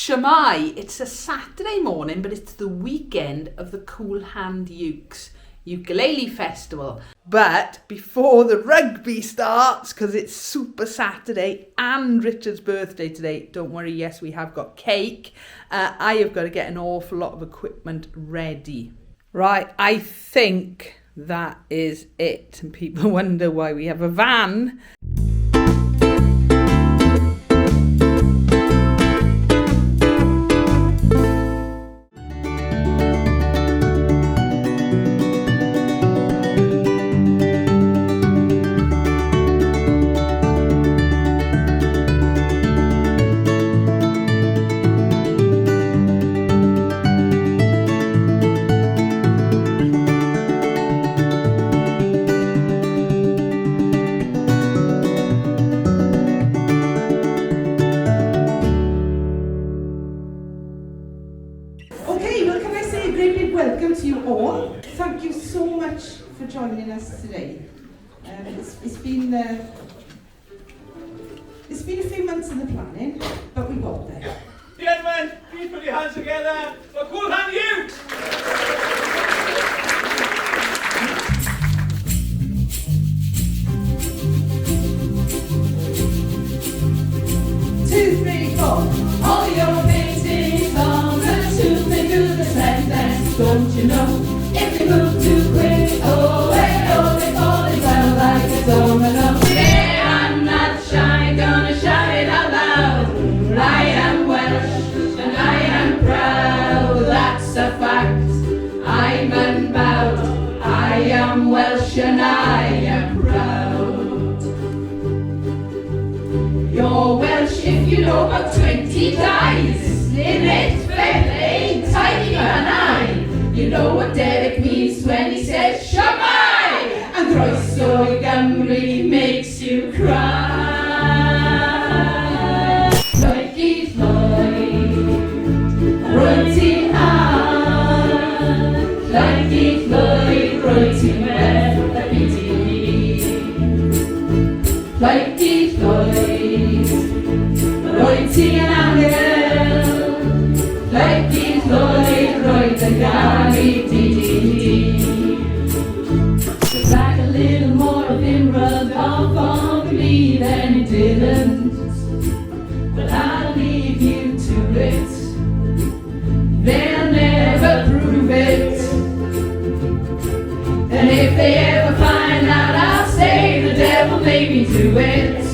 Shemai, it's a Saturday morning, but it's the weekend of the Kool Hand Ukes Ukulele Festival. But before the rugby starts, because it's Super Saturday and Richard's birthday today, don't worry, yes, we have got cake. I have got to get an awful lot of equipment ready. Right, I think that is it. And people wonder why we have a van. Joining us today. It's been a few months in the planning, but we got there. Gentlemen, please put your hands together for Kool Hand Ukes! 2, 3, 4. All your paintings on the tube, they do the same dance, don't you know? If they move too quick, oh, hey, oh, they fall it down like a domino. Yeah, I'm not shy, gonna shout it out loud. I am Welsh and I am proud, that's a fact. I'm unbowed. I am Welsh and I am proud. You're Welsh if you know about 20 dies. In it, fair, tidy man, I. You know what Derek means when he says Shemai, and Croeso Gymru makes you cry. Lloyd, Lloyd, rwyt ti'n hard. Lloyd, Lloyd, rwyt ti'n well y byd i ni. Lloyd, Lloyd, rwyt ti'n angel. Lloyd, Lloyd, roedd yn gael I di. There's like a little more of him rubbed off on me than it didn't. But I'll leave you to it. They'll never prove it. And if they ever find out, I'll say the devil made me do it.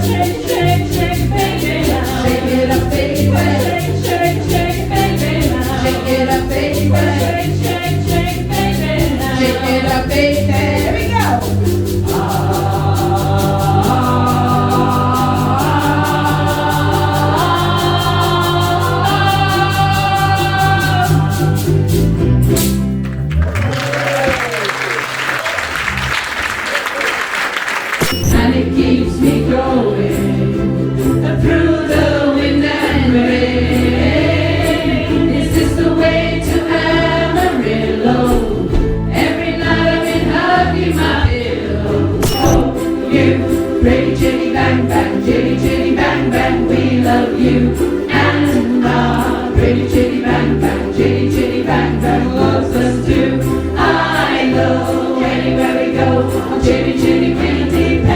Shake, shake, shake, baby now. Shake it up, baby. Shake, shake, shake, baby now. Shake it up, baby. Shake, shake, shake, baby now. Shake it up, baby. There we go. And it keeps me going through the wind and rain. Is this the way to Amarillo? Every night I've been hugging my pillow. Oh, you, pretty chitty bang bang, chitty chitty bang bang, we love you. And our pretty chitty bang bang, chitty chitty bang bang loves us too. I know anywhere we go, chitty chitty pretty depend.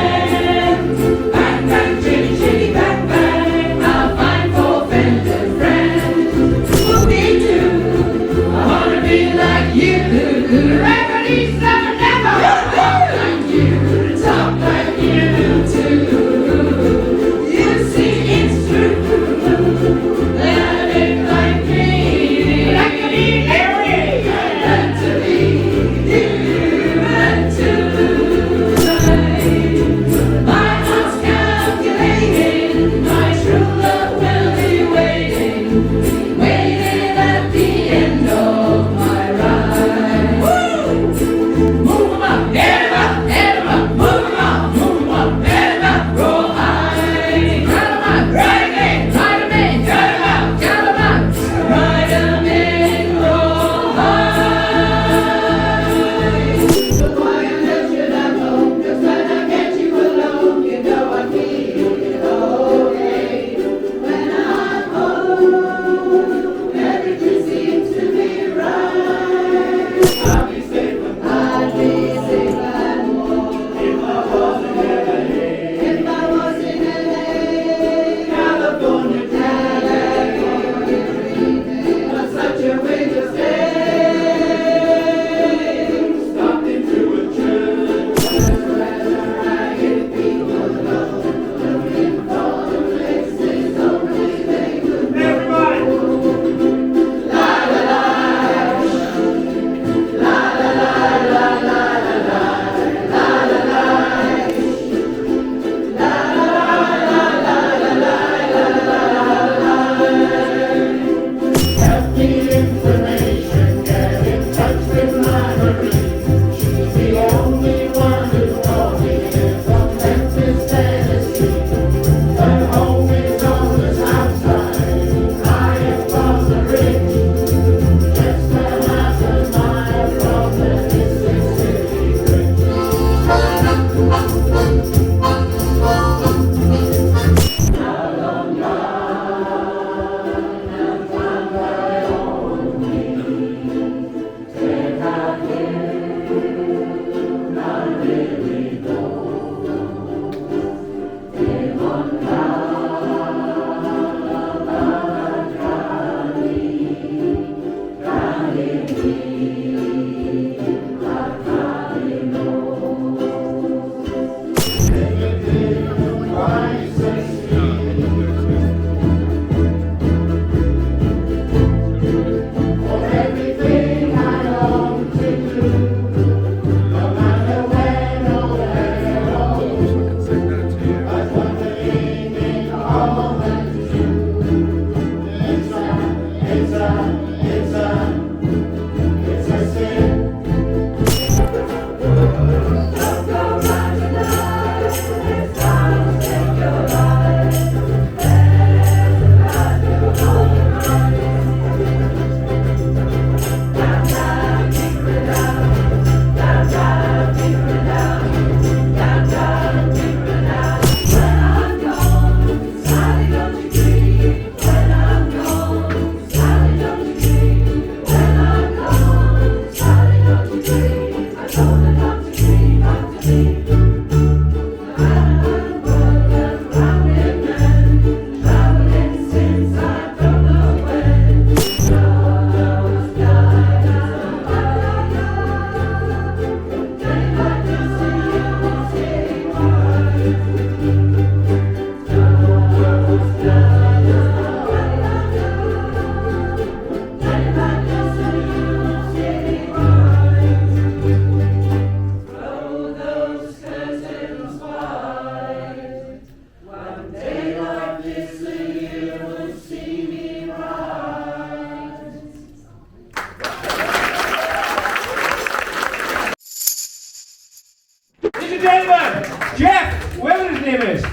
Jeff, whoever his name is.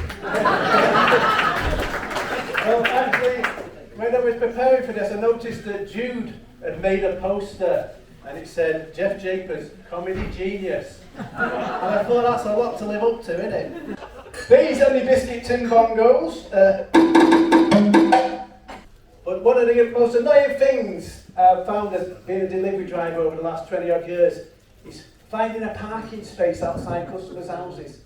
Well, actually, when I was preparing for this, I noticed that Jude had made a poster and it said, Jeff Japers, comedy genius. And I thought that's a lot to live up to, isn't it? These are the biscuit tin bongos. But one of the most annoying things I've found as being a delivery driver over the last 20 odd years is finding a parking space outside customers' houses.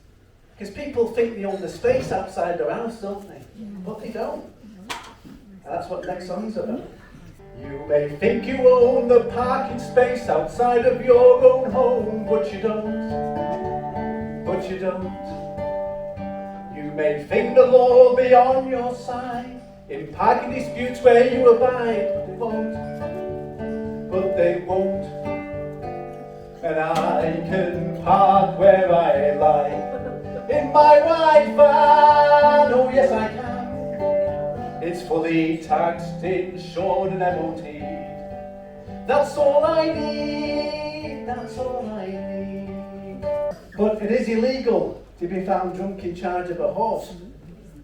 Because people think they own the space outside their house, don't they? But they don't. And that's what the next song's about. You may think you own the parking space outside of your own home, but you don't. But you don't. You may think the law will be on your side in parking disputes where you abide, but they won't. But they won't. And I can park where I like in my white van. Oh yes I can. It's fully taxed, insured and MOT'd. That's all I need. That's all I need. But it is illegal to be found drunk in charge of a horse.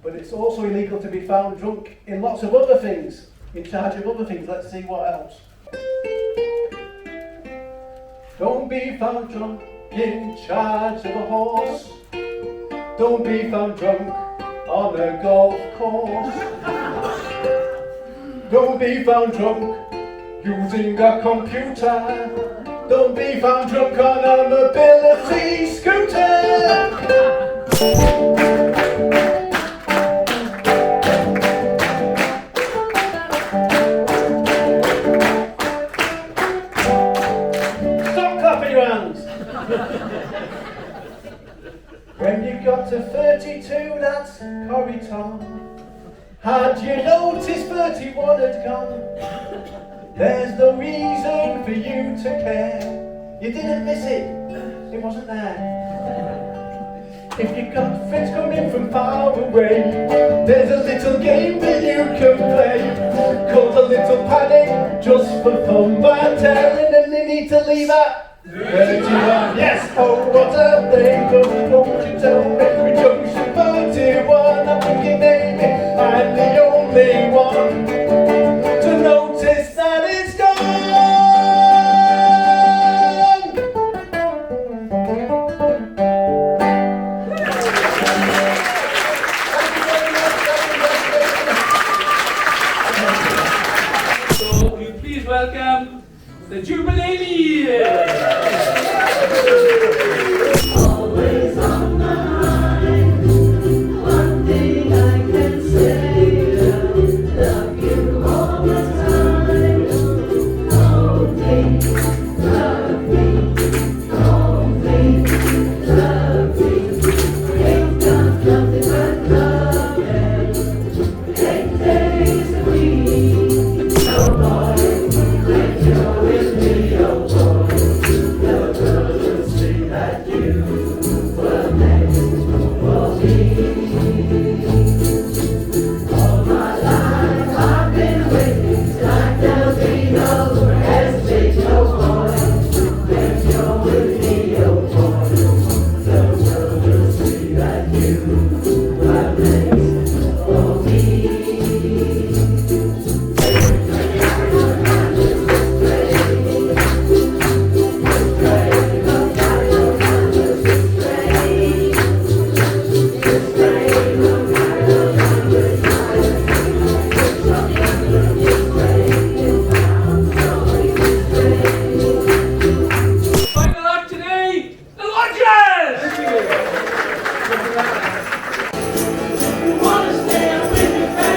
But it's also illegal to be found drunk in lots of other things. In charge of other things. Let's see what else. Don't be found drunk in charge of a horse. Don't be found drunk on a golf course. Don't be found drunk using a computer. Don't be found drunk on a mobility scooter. When you got to 32, that's corridor. Had you noticed 31 had gone? There's no reason for you to care. You didn't miss it, it wasn't there. If you got friends coming from far away, there's a little game that you can play called a little panic, just for fun, by telling them they need to leave at 31. Yes, oh what have they done? Won't you tell me? Junction 31, I'm thinking maybe I'm the only one to notice that it's gone. So, will you please welcome the Jubileilees. Always on my mind. Wanna stay up with your family?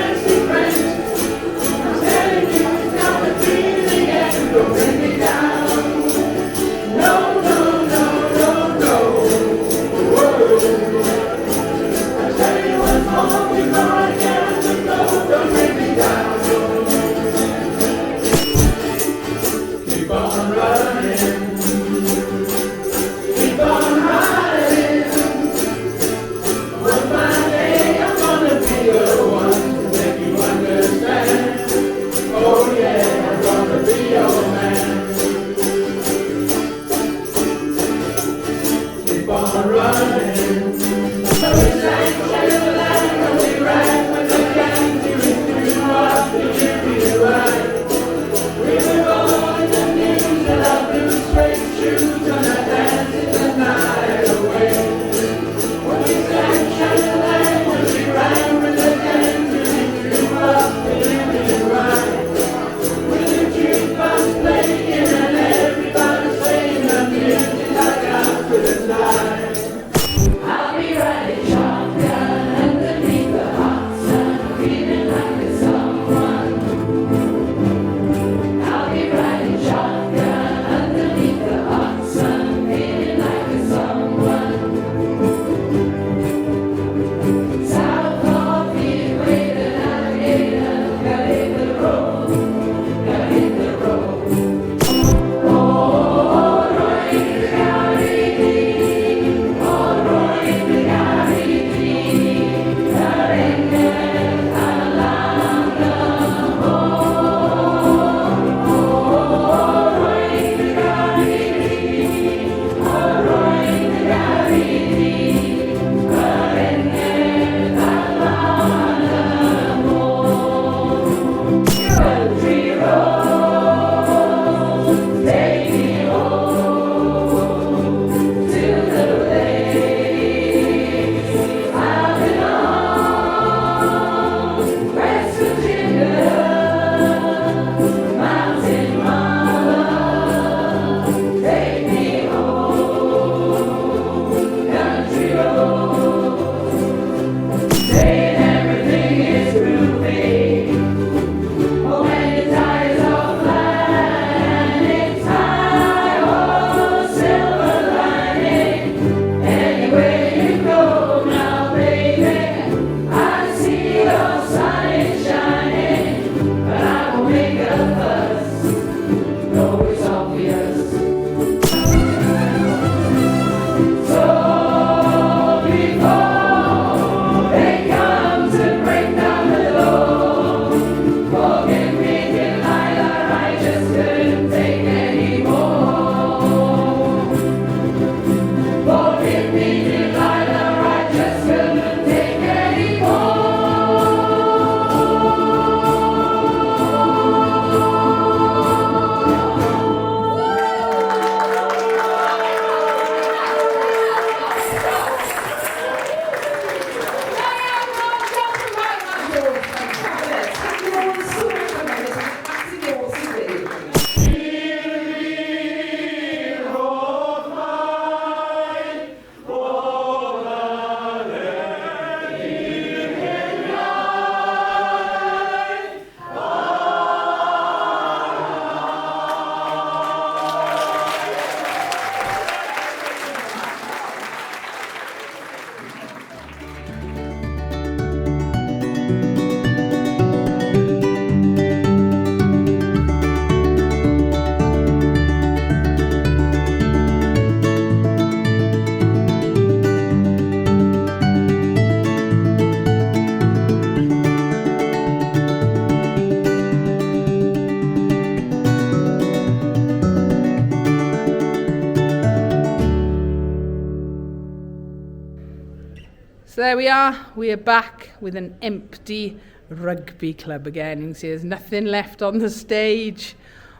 So there we are back with an empty rugby club again. You can see there's nothing left on the stage.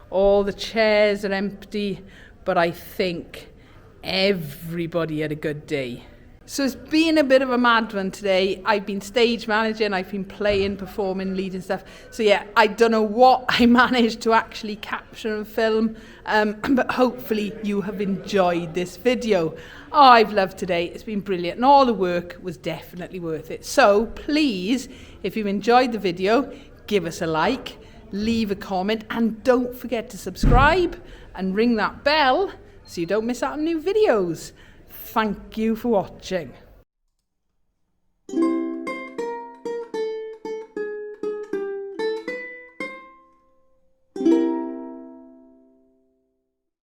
All the chairs are empty, but I think everybody had a good day. So it's been a bit of a mad one today. I've been stage managing, I've been playing, performing, leading stuff. So yeah, I don't know what I managed to actually capture and film, but hopefully you have enjoyed this video. Oh, I've loved today. It's been brilliant, and all the work was definitely worth it. So please, if you've enjoyed the video, give us a like, leave a comment, and don't forget to subscribe and ring that bell so you don't miss out on new videos. Thank you for watching.